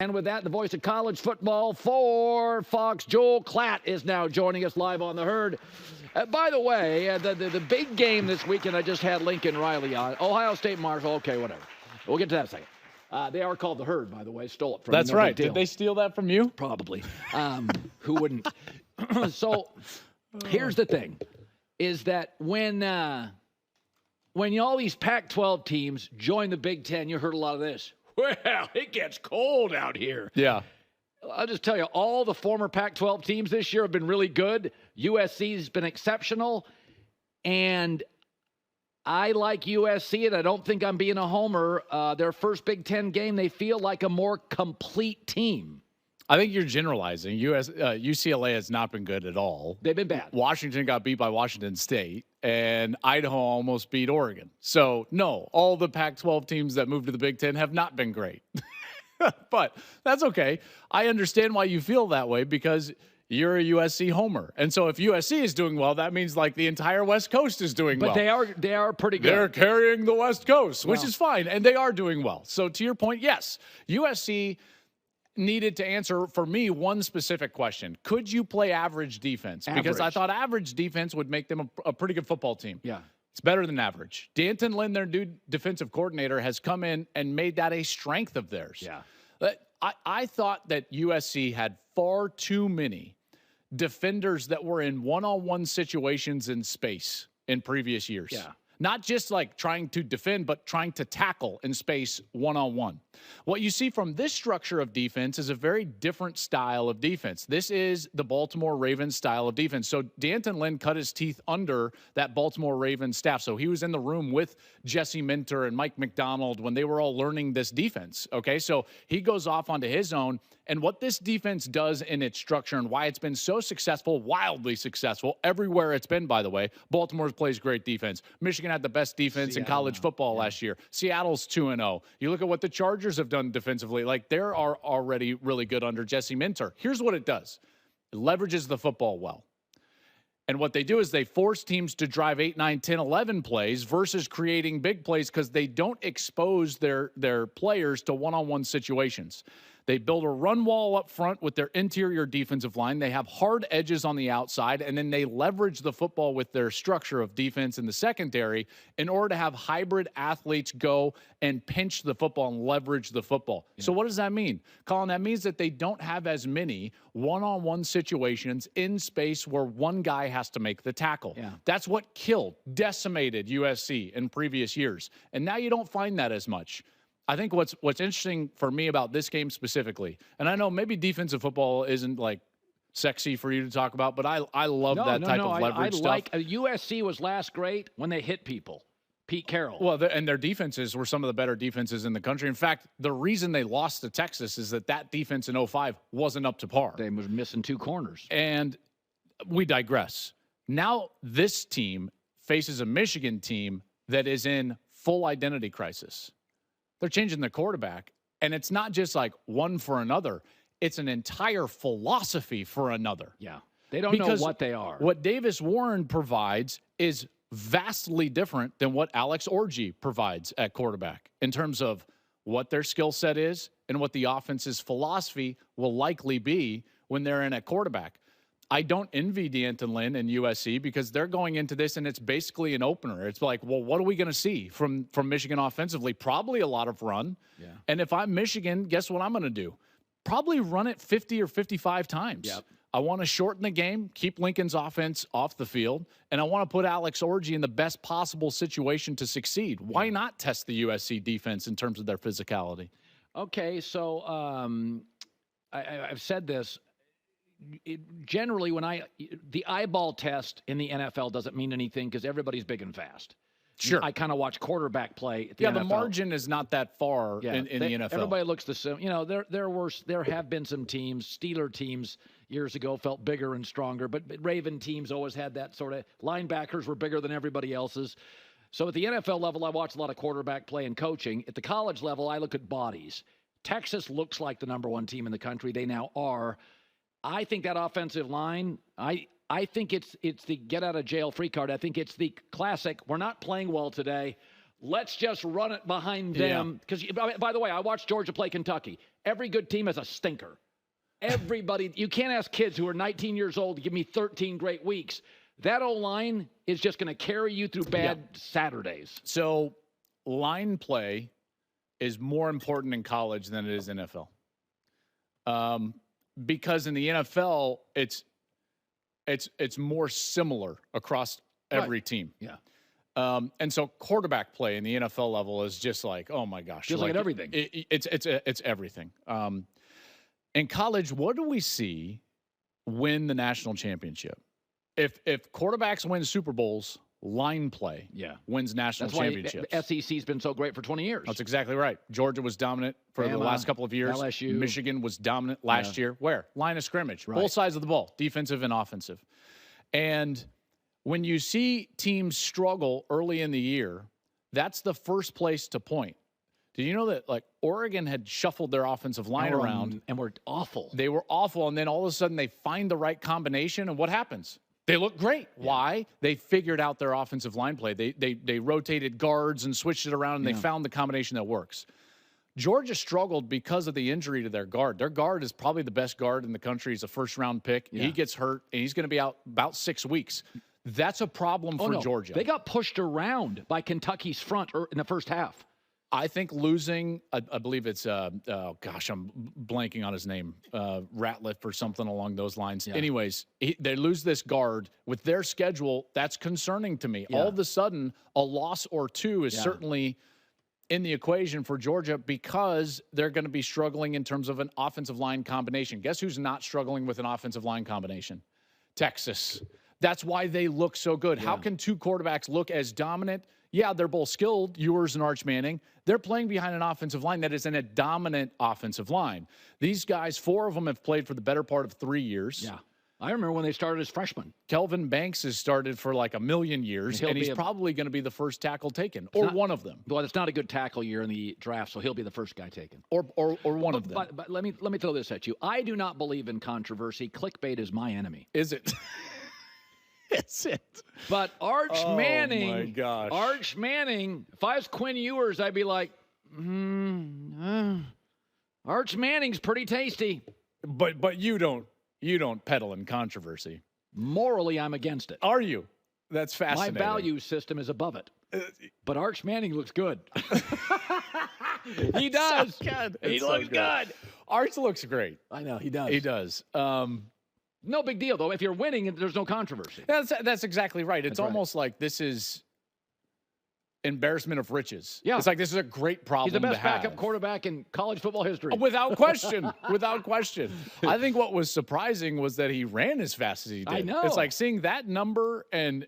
And with that, the voice of college football for Fox, Joel Klatt, is now joining us live on the Herd. By the way, the big game this weekend, I just had Lincoln Riley on. Ohio State Marshall, okay, whatever. We'll get to that in a second. They are called the Herd, by the way. Stole it from me. That's right. Did they steal that from you? Probably. Who wouldn't? So here's the thing, is that when all these Pac-12 teams join the Big Ten, you heard a lot of this. Well, it gets cold out here. Yeah. I'll just tell you, all the former Pac-12 teams this year have been really good. USC's been exceptional. And I like USC, and I don't think I'm being a homer. Their first Big Ten game, they feel like a more complete team. I think you're generalizing. UCLA has not been good at all. They've been bad. Washington got beat by Washington State, and Idaho almost beat Oregon. So, no, all the Pac-12 teams that moved to the Big Ten have not been great. But that's okay. I understand why you feel that way, because you're a USC homer. And so if USC is doing well, that means like the entire West Coast is doing well. But they are pretty good. They're carrying the West Coast, which is fine, and they are doing well. So to your point, yes, USC needed to answer, for me, one specific question. Could you play average defense? Because I thought average defense would make them a pretty good football team. Yeah. It's better than average. D'Anton Lynn, their new defensive coordinator, has come in and made that a strength of theirs. Yeah. I thought that USC had far too many defenders that were in one-on-one situations in space in previous years. Yeah. Not just like trying to defend, but trying to tackle in space one-on-one. What you see from this structure of defense is a very different style of defense. This is the Baltimore Ravens style of defense. So D'Anton Lynn cut his teeth under that Baltimore Ravens staff. So he was in the room with Jesse Minter and Mike McDonald when they were all learning this defense. Okay, so he goes off onto his own. And what this defense does in its structure and why it's been so successful, wildly successful, everywhere it's been, by the way. Baltimore plays great defense. Michigan had the best defense in college football last year. Seattle's 2-0. You look at what the Chargers have done defensively. Like, they are already really good under Jesse Minter. Here's what it does. It leverages the football well. And what they do is they force teams to drive 8, 9, 10, 11 plays versus creating big plays because they don't expose their players to one-on-one situations. They build a run wall up front with their interior defensive line. They have hard edges on the outside, and then they leverage the football with their structure of defense in the secondary in order to have hybrid athletes go and pinch the football and leverage the football. Yeah. So what does that mean? Colin, that means that they don't have as many one-on-one situations in space where one guy has to make the tackle. Yeah. That's what decimated USC in previous years. And now you don't find that as much. I think what's interesting for me about this game specifically, and I know maybe defensive football isn't like sexy for you to talk about, but I love that type of leverage stuff. Like USC was last great when they hit people. Pete Carroll. Well, and their defenses were some of the better defenses in the country. In fact, the reason they lost to Texas is that defense in 2005 wasn't up to par. They was missing 2 corners. And we digress. Now this team faces a Michigan team that is in full identity crisis. They're changing the quarterback, and it's not just like one for another. It's an entire philosophy for another. Yeah. They don't know what they are. What Davis Warren provides is vastly different than what Alex Orji provides at quarterback in terms of what their skill set is and what the offense's philosophy will likely be when they're in at quarterback. I don't envy D'Anton Lynn and USC because they're going into this and it's basically an opener. It's like, well, what are we going to see from Michigan offensively? Probably a lot of run. Yeah. And if I'm Michigan, guess what I'm going to do? Probably run it 50 or 55 times. Yep. I want to shorten the game, keep Lincoln's offense off the field, and I want to put Alex Orji in the best possible situation to succeed. Why not test the USC defense in terms of their physicality? Okay, so I've said this. Generally, the eyeball test in the NFL doesn't mean anything because everybody's big and fast. Sure. I kind of watch quarterback play at the NFL. The margin is not that far in the NFL. Everybody looks the same. You know, there have been some teams, Steeler teams years ago felt bigger and stronger, but Raven teams always had that sort of linebackers were bigger than everybody else's. So at the NFL level, I watch a lot of quarterback play and coaching. At the college level, I look at bodies. Texas looks like the #1 team in the country. They now are. I think that offensive line, I think it's the get out of jail free card. I think it's the classic, we're not playing well today. let's just run it behind them. Because, by the way, I watched Georgia play Kentucky. Every good team has a stinker. Everybody, you can't ask kids who are 19 years old to give me 13 great weeks. That O-line is just going to carry you through bad Saturdays. So line play is more important in college than it is in NFL. Because in the NFL, it's more similar across every team. Yeah. And so quarterback play in the NFL level is just like, oh my gosh. Feels like everything. It's everything. In college, what do we see win the national championship? If quarterbacks win Super Bowls, line play wins national championships. That's why SEC's been so great for 20 years. That's exactly right. Georgia was dominant for the last couple of years. LSU. Michigan was dominant last year. Where? Line of scrimmage. Right. Both sides of the ball, defensive and offensive. And when you see teams struggle early in the year, that's the first place to point. Did you know that, like, Oregon had shuffled their offensive line around? And were awful. They were awful, and then all of a sudden they find the right combination, and what happens? They look great. Yeah. Why? They figured out their offensive line play. They rotated guards and switched it around, and they found the combination that works. Georgia struggled because of the injury to their guard. Their guard is probably the best guard in the country. He's a first-round pick. Yeah. He gets hurt, and he's going to be out about 6 weeks. That's a problem for Georgia. They got pushed around by Kentucky's front in the first half. I think losing, I believe it's, I'm blanking on his name, Ratliff or something along those lines. Yeah. Anyways, they lose this guard. With their schedule, that's concerning to me. Yeah. All of a sudden, a loss or two is certainly in the equation for Georgia because they're going to be struggling in terms of an offensive line combination. Guess who's not struggling with an offensive line combination? Texas. That's why they look so good. Yeah. How can two quarterbacks look as dominant? Yeah, they're both skilled, Ewers and Arch Manning. They're playing behind an offensive line that is in a dominant offensive line. These guys, 4 of them have played for the better part of 3 years. Yeah. I remember when they started as freshmen. Kelvin Banks has started for like 1,000,000 years, and he's probably going to be the first tackle taken, or one of them. Well, it's not a good tackle year in the draft, so he'll be the first guy taken. Or one of them. But let me throw this at you. I do not believe in controversy. Clickbait is my enemy. Is it? That's it. But Arch Manning. Oh, my gosh. Arch Manning, if I was Quinn Ewers, I'd be like, Arch Manning's pretty tasty. But you don't peddle in controversy. Morally, I'm against it. Are you? That's fascinating. My value system is above it. But Arch Manning looks good. He does. So good. He looks good. Arch looks great. I know, he does. He does. No big deal, though. If you're winning, there's no controversy. That's exactly right. It's almost like this is embarrassment of riches. Yeah. It's like this is a great problem He's the best to have. backup quarterback in college football history. Without question. Without question. I think what was surprising was that he ran as fast as he did. I know. It's like seeing that number and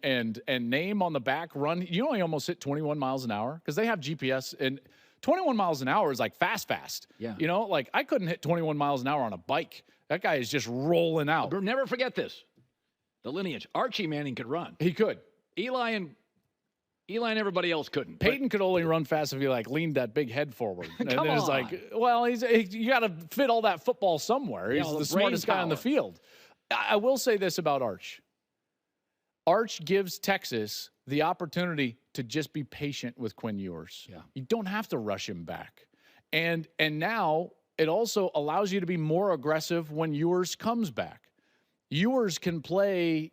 name on the back run. You know, he almost hit 21 miles an hour because they have GPS, and 21 miles an hour is like fast. Yeah. You know, like I couldn't hit 21 miles an hour on a bike. That guy is just rolling out. Never forget this. The lineage. Archie Manning could run. He could. Eli and everybody else couldn't. Peyton could only run fast if he like leaned that big head forward. And Come it's on. like, well, you got to fit all that football somewhere. He's the smartest guy on the field. I will say this about Arch. Arch gives Texas the opportunity to just be patient with Quinn Ewers. Yeah. You don't have to rush him back. And now it also allows you to be more aggressive when Ewers comes back. Ewers can play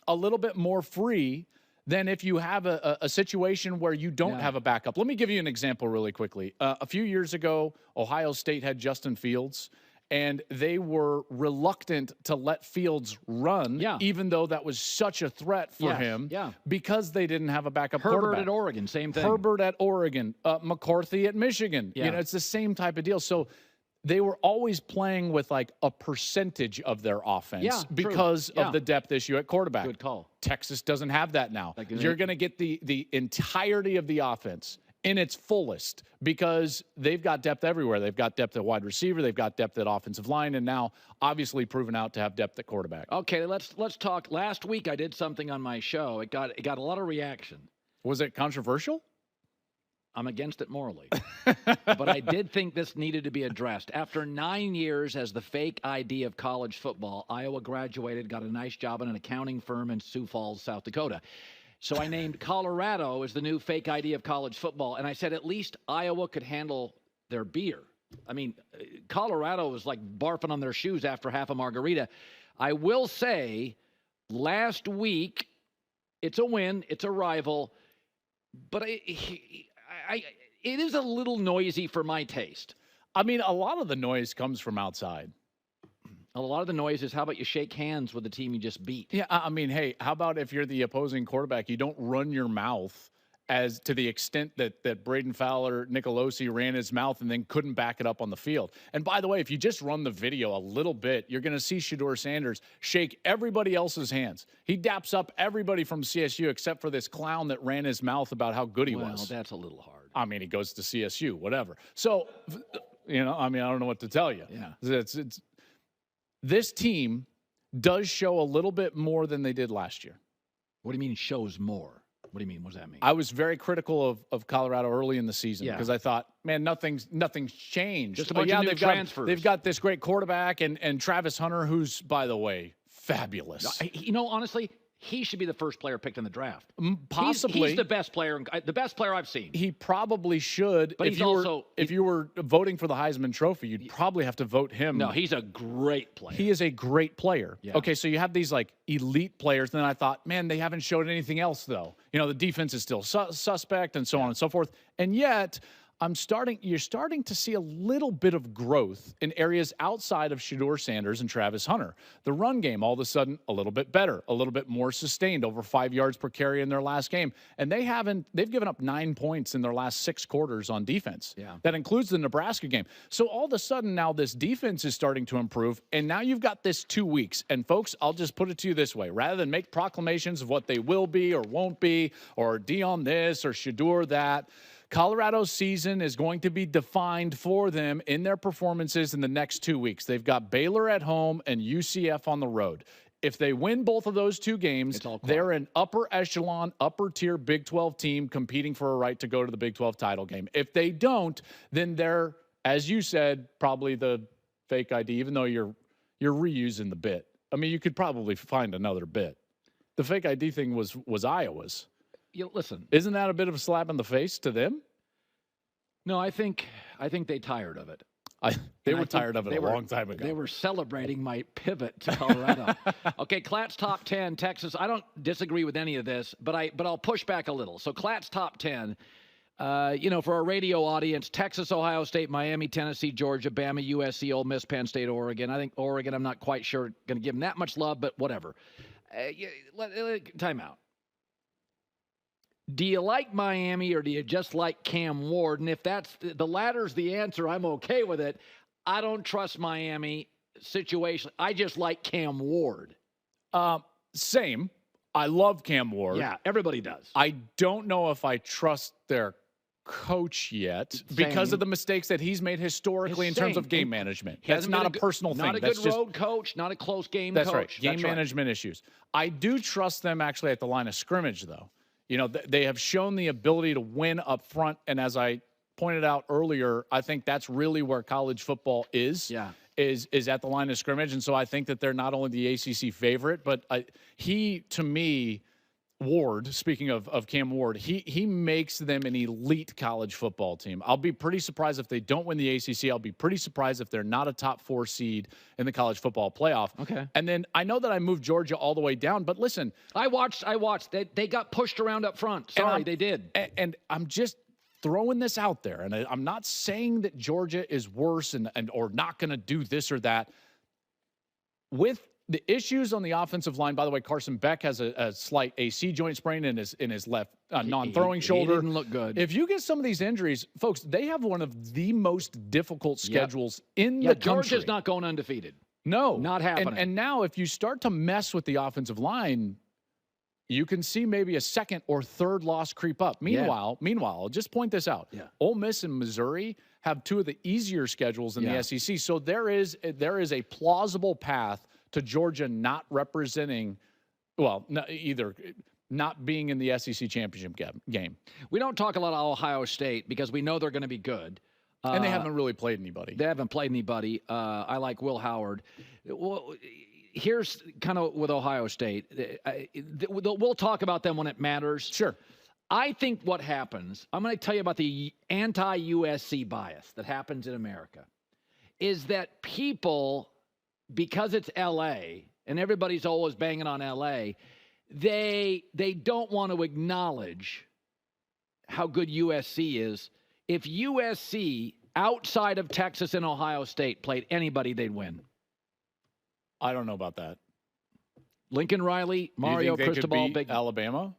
a little bit more free than if you have a situation where you don't have a backup. Let me give you an example really quickly. A few years ago, Ohio State had Justin Fields, and they were reluctant to let Fields run, even though that was such a threat for him, because they didn't have a backup quarterback. Herbert at Oregon, same thing. Herbert at Oregon, McCarthy at Michigan. Yeah. You know, it's the same type of deal. So they were always playing with like a percentage of their offense because of the depth issue at quarterback. Good call. Texas doesn't have that now. You're going to get the entirety of the offense in its fullest because they've got depth everywhere. They've got depth at wide receiver. They've got depth at offensive line, and now obviously proven out to have depth at quarterback. Okay, let's talk. Last week I did something on my show. It got a lot of reaction. Was it controversial? I'm against it morally. But I did think this needed to be addressed. After 9 years as the fake ID of college football, Iowa graduated, got a nice job in an accounting firm in Sioux Falls, South Dakota. So I named Colorado as the new fake ID of college football, and I said at least Iowa could handle their beer. I mean, Colorado was like barfing on their shoes after half a margarita. I will say, last week, it's a win, it's a rival, but it is a little noisy for my taste. I mean, a lot of the noise comes from outside. A lot of the noise is, how about you shake hands with the team you just beat? Yeah, I mean, hey, how about if you're the opposing quarterback, you don't run your mouth as to the extent that Braden Fowler, Nicolosi ran his mouth and then couldn't back it up on the field. And by the way, if you just run the video a little bit, you're going to see Shedeur Sanders shake everybody else's hands. He daps up everybody from CSU except for this clown that ran his mouth about how good he was. Well, that's a little hard. I mean, he goes to CSU, whatever. So, I mean, I don't know what to tell you. Yeah. This team does show a little bit more than they did last year. What do you mean shows more? What do you mean? What does that mean? I was very critical of Colorado early in the season because I thought, man, nothing's changed. Just a bunch of new transfers. They've got this great quarterback and Travis Hunter, who's, by the way, fabulous. Honestly, he should be the first player picked in the draft. Possibly. He's the best player I've seen. He probably should. But if you were voting for the Heisman Trophy, you'd probably have to vote him. No, he's a great player. He is a great player. Yeah. Okay, so you have these like elite players, and then I thought, man, they haven't showed anything else though. The defense is still suspect and so on and so forth. And yet, you're starting to see a little bit of growth in areas outside of Shedeur Sanders and Travis Hunter. The run game, all of a sudden, a little bit better, a little bit more sustained, over 5 yards per carry in their last game. And they've given up 9 points in their last 6 quarters on defense. Yeah. That includes the Nebraska game. So all of a sudden now this defense is starting to improve, and now you've got this 2 weeks. And folks, I'll just put it to you this way. Rather than make proclamations of what they will be or won't be, or Dion this or Shedeur that, Colorado's season is going to be defined for them in their performances in the next 2 weeks. They've got Baylor at home and UCF on the road. If they win both of those 2 games, they're an upper echelon, upper tier Big 12 team competing for a right to go to the Big 12 title game. If they don't, then they're, as you said, probably the fake ID, even though you're reusing the bit. I mean, you could probably find another bit. The fake ID thing was Iowa's. Listen, isn't that a bit of a slap in the face to them? No, I think they tired of it. They were tired of it a long time ago. They were celebrating my pivot to Colorado. Okay, Klatt's top 10, Texas. I don't disagree with any of this, but I'll push back a little. So Klatt's top 10. For our radio audience, Texas, Ohio State, Miami, Tennessee, Georgia, Bama, USC, Ole Miss, Penn State, Oregon. I think Oregon, I'm not quite sure going to give them that much love, but whatever. Time out. Do you like Miami or do you just like Cam Ward? And if that's the latter's the answer, I'm okay with it. I don't trust Miami situation. I just like Cam Ward. Same. I love Cam Ward. Yeah, everybody does. I don't know if I trust their coach yet because of the mistakes that he's made historically in terms of game management. That's not a personal thing. Not a good road coach, not a close game coach. That's right. Game management issues. I do trust them actually at the line of scrimmage, though. They have shown the ability to win up front, and as I pointed out earlier, I think that's really where college football is. Yeah. Is at the line of scrimmage, and so I think that they're not only the ACC favorite, but to me, Ward, speaking of Cam Ward, he makes them an elite college football team. I'll be pretty surprised if they don't win the ACC. I'll be pretty surprised if they're not a top 4 seed in the college football playoff. Okay. And then I know that I moved Georgia all the way down, but listen. I watched. They got pushed around up front. Sorry, they did. And I'm just throwing this out there, and I'm not saying that Georgia is worse or not going to do this or that. With the issues on the offensive line, by the way, Carson Beck has a slight AC joint sprain in his left non-throwing shoulder. He didn't look good. If you get some of these injuries, folks, they have one of the most difficult schedules in the country. Georgia's not going undefeated. No. Not happening. And now if you start to mess with the offensive line, you can see maybe a second or third loss creep up. Meanwhile, I'll just point this out. Yeah. Ole Miss and Missouri have 2 of the easier schedules in the SEC. So there is a plausible path to Georgia not representing, not being in the SEC championship game. We don't talk a lot of Ohio State because we know they're going to be good. And they haven't really played anybody. They haven't played anybody. I like Will Howard. Well, here's kind of with Ohio State. We'll talk about them when it matters. Sure. I think what happens, I'm going to tell you about the anti-USC bias that happens in America, is that people, because it's L.A., and everybody's always banging on L.A., they don't want to acknowledge how good USC is. If USC, outside of Texas and Ohio State, played anybody, they'd win. I don't know about that. Lincoln Riley, Mario Cristobal, big Alabama.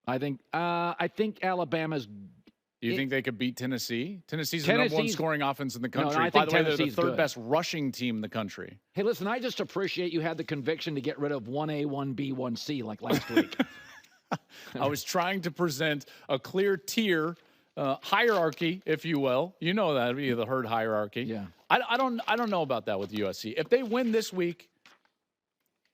I think Alabama's. You think they could beat Tennessee? Tennessee's the number one scoring offense in the country. No, I By think the way, they're the Tennessee's third good. best rushing team in the country. Hey, listen, I just appreciate you had the conviction to get rid of 1A, 1B, 1C like last week. I was trying to present a clear tier hierarchy, if you will. You know that, the herd hierarchy. Yeah. I don't know about that with USC. If they win this week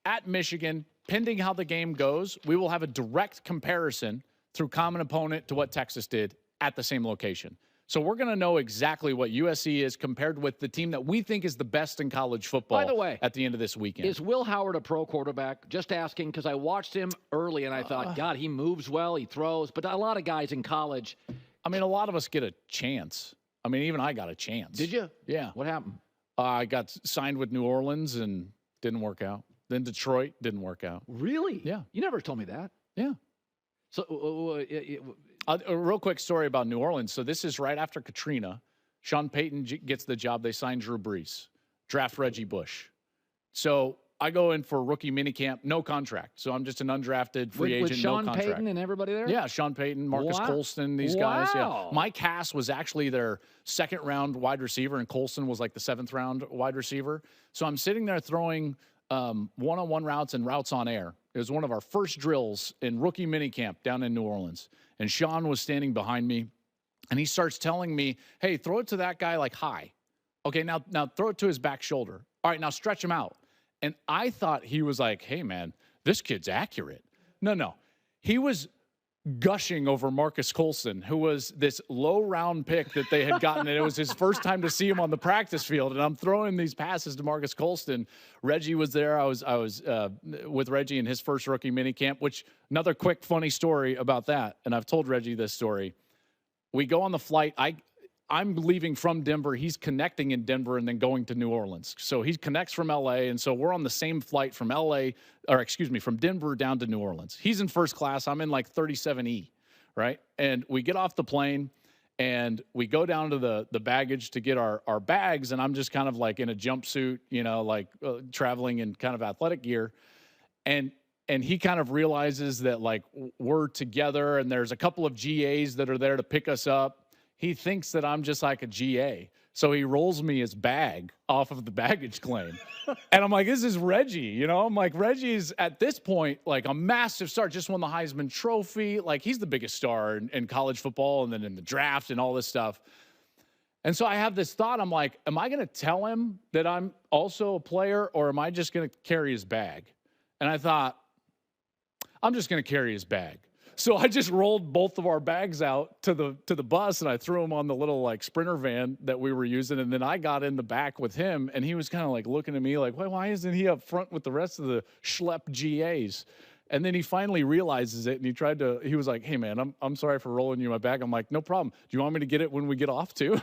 at Michigan, pending how the game goes, we will have a direct comparison through common opponent to what Texas did at the same location. So we're going to know exactly what USC is compared with the team that we think is the best in college football. By the way, at the end of this weekend. Is Will Howard a pro quarterback? Just asking, because I watched him early and I thought, God, he moves well, he throws. But a lot of guys in college. I mean, a lot of us get a chance. I mean, even I got a chance. Did you? Yeah. What happened? I got signed with New Orleans and didn't work out. Then Detroit didn't work out. Really? Yeah. You never told me that. Yeah. So, A real quick story about New Orleans. So this is right after Katrina. Sean Payton gets the job. They sign Drew Brees, draft Reggie Bush. So I go in for rookie minicamp, no contract. So I'm just an undrafted free agent, with Sean no contract. Payton and everybody there? Yeah, Sean Payton, Marcus Colston, these guys. Yeah. Wow. Mike Hass was actually their second-round wide receiver, and Colston was like the seventh-round wide receiver. So I'm sitting there throwing one-on-one routes and routes on air. It was one of our first drills in rookie minicamp down in New Orleans. And Sean was standing behind me, and he starts telling me, hey, throw it to that guy like high. Okay, now throw it to his back shoulder. All right, now stretch him out. And I thought he was like, hey, man, this kid's accurate. No. He was gushing over Marcus Colston, who was this low-round pick that they had gotten, and it was his first time to see him on the practice field. And I'm throwing these passes to Marcus Colston. Reggie was there. I was with Reggie in his first rookie minicamp, which another quick funny story about that, and I've told Reggie this story. We go on the flight. I'm leaving from Denver. He's connecting in Denver and then going to New Orleans. So he connects from L.A., and so we're on the same flight from from Denver down to New Orleans. He's in first class. I'm in like 37E, right? And we get off the plane, and we go down to the baggage to get our bags, and I'm just kind of like in a jumpsuit, traveling in kind of athletic gear. And he kind of realizes that, like, we're together, and there's a couple of GAs that are there to pick us up. He thinks that I'm just like a GA. So he rolls me his bag off of the baggage claim. And I'm like, this is Reggie, I'm like, Reggie's at this point, like a massive star, just won the Heisman Trophy. Like, he's the biggest star in college football and then in the draft and all this stuff. And so I have this thought. I'm like, am I going to tell him that I'm also a player, or am I just going to carry his bag? And I thought, I'm just going to carry his bag. So I just rolled both of our bags out to the bus, and I threw them on the little like Sprinter van that we were using. And then I got in the back with him, and he was kind of like looking at me like, why isn't he up front with the rest of the schlep GAs? And then he finally realizes it, and he was like, hey man, I'm sorry for rolling you my bag. I'm like, no problem. Do you want me to get it when we get off too?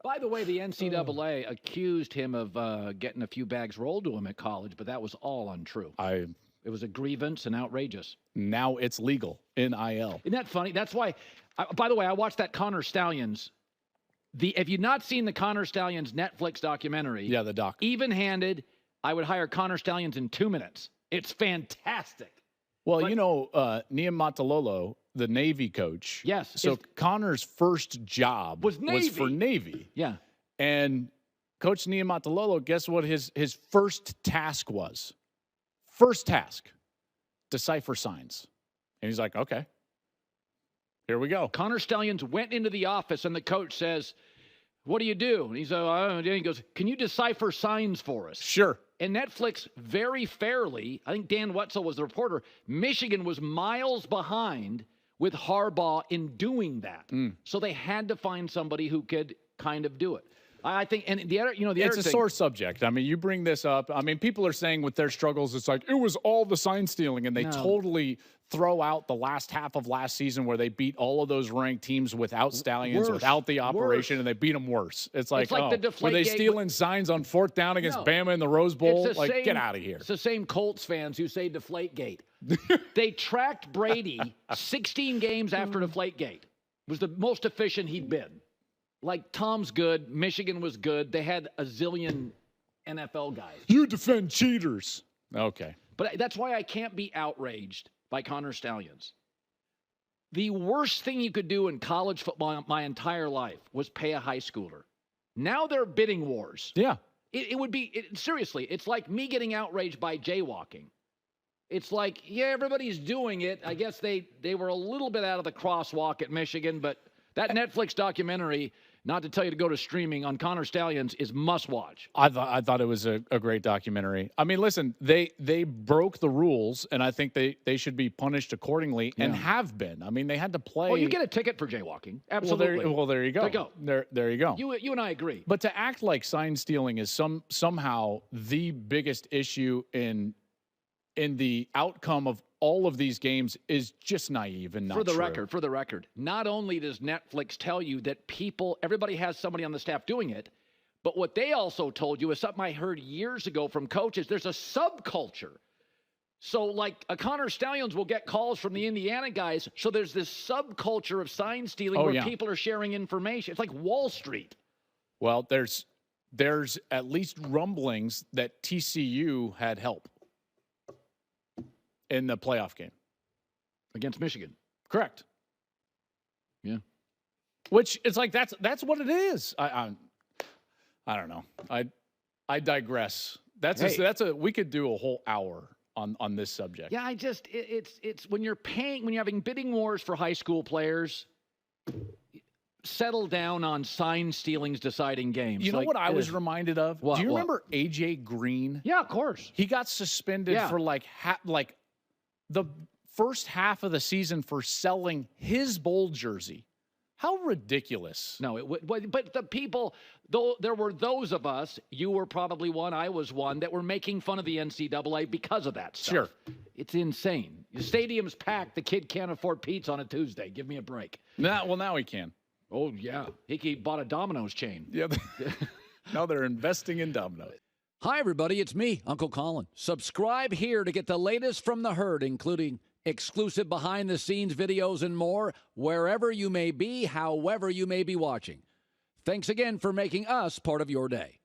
By the way, the NCAA accused him of getting a few bags rolled to him at college, but that was all untrue. It was a grievance and outrageous. Now it's legal, NIL. Isn't that funny? That's why, by the way, I watched that Connor Stallions. If you've not seen the Connor Stallions Netflix documentary. Yeah, the doc. Even-handed, I would hire Connor Stallions in 2 minutes. It's fantastic. Well, Niam Matalolo, the Navy coach. Yes. So Connor's first job was for Navy. Yeah. And Coach Niam Matalolo, guess what his first task was? First task, decipher signs. And he's like, okay, here we go. Connor Stallions went into the office, and the coach says, what do you do? And he goes, can you decipher signs for us? Sure. And Netflix, very fairly, I think Dan Wetzel was the reporter, Michigan was miles behind with Harbaugh in doing that. So they had to find somebody who could kind of do it. I think, and the other, it's a sore subject. I mean, you bring this up. I mean, people are saying with their struggles, it's like it was all the sign stealing, and they totally throw out the last half of last season where they beat all of those ranked teams without Stallions, without the operation, and they beat them worse. It's like the were they stealing signs on 4th down against Bama in the Rose Bowl? Like, get out of here. It's the same Colts fans who say Deflategate. They tracked Brady 16 games after Deflategate. Was the most efficient he'd been. Like, Tom's good. Michigan was good. They had a zillion NFL guys. You defend cheaters. Okay. But that's why I can't be outraged by Connor Stallions. The worst thing you could do in college football my entire life was pay a high schooler. Now they're bidding wars. Yeah. It would be, seriously, it's like me getting outraged by jaywalking. It's like, yeah, everybody's doing it. I guess they were a little bit out of the crosswalk at Michigan, but that Netflix documentary, not to tell you to go to streaming, on Connor Stallions is must-watch. I thought it was a great documentary. I mean, listen, they broke the rules, and I think they should be punished accordingly, and have been. I mean, they had to play. Well, you get a ticket for jaywalking. Absolutely. Well, there you go. There you go. You and I agree. But to act like sign stealing is somehow the biggest issue in the outcome of all of these games is just naive and not true. For the record, not only does Netflix tell you that everybody has somebody on the staff doing it, but what they also told you is something I heard years ago from coaches. There's a subculture. So, like, a Connor Stallions will get calls from the Indiana guys. So there's this subculture of sign stealing where people are sharing information. It's like Wall Street. Well, there's at least rumblings that TCU had help in the playoff game against Michigan. Correct. Yeah. Which it's like that's what it is. I don't know. I digress. We could do a whole hour on this subject. Yeah, it's when you're having bidding wars for high school players, settle down on sign stealings deciding games. You know what I was reminded of? Do you remember AJ Green? Yeah, of course. He got suspended for the first half of the season for selling his bowl jersey. How ridiculous. No, but the people, though, there were those of us, you were probably one, I was one, that were making fun of the NCAA because of that stuff. Sure. It's insane. The stadium's packed. The kid can't afford pizza on a Tuesday. Give me a break. Now he can. Oh, yeah. He bought a Domino's chain. Yeah. Now they're investing in Domino's. Hi, everybody. It's me, Uncle Colin. Subscribe here to get the latest from the herd, including exclusive behind-the-scenes videos and more, wherever you may be, however you may be watching. Thanks again for making us part of your day.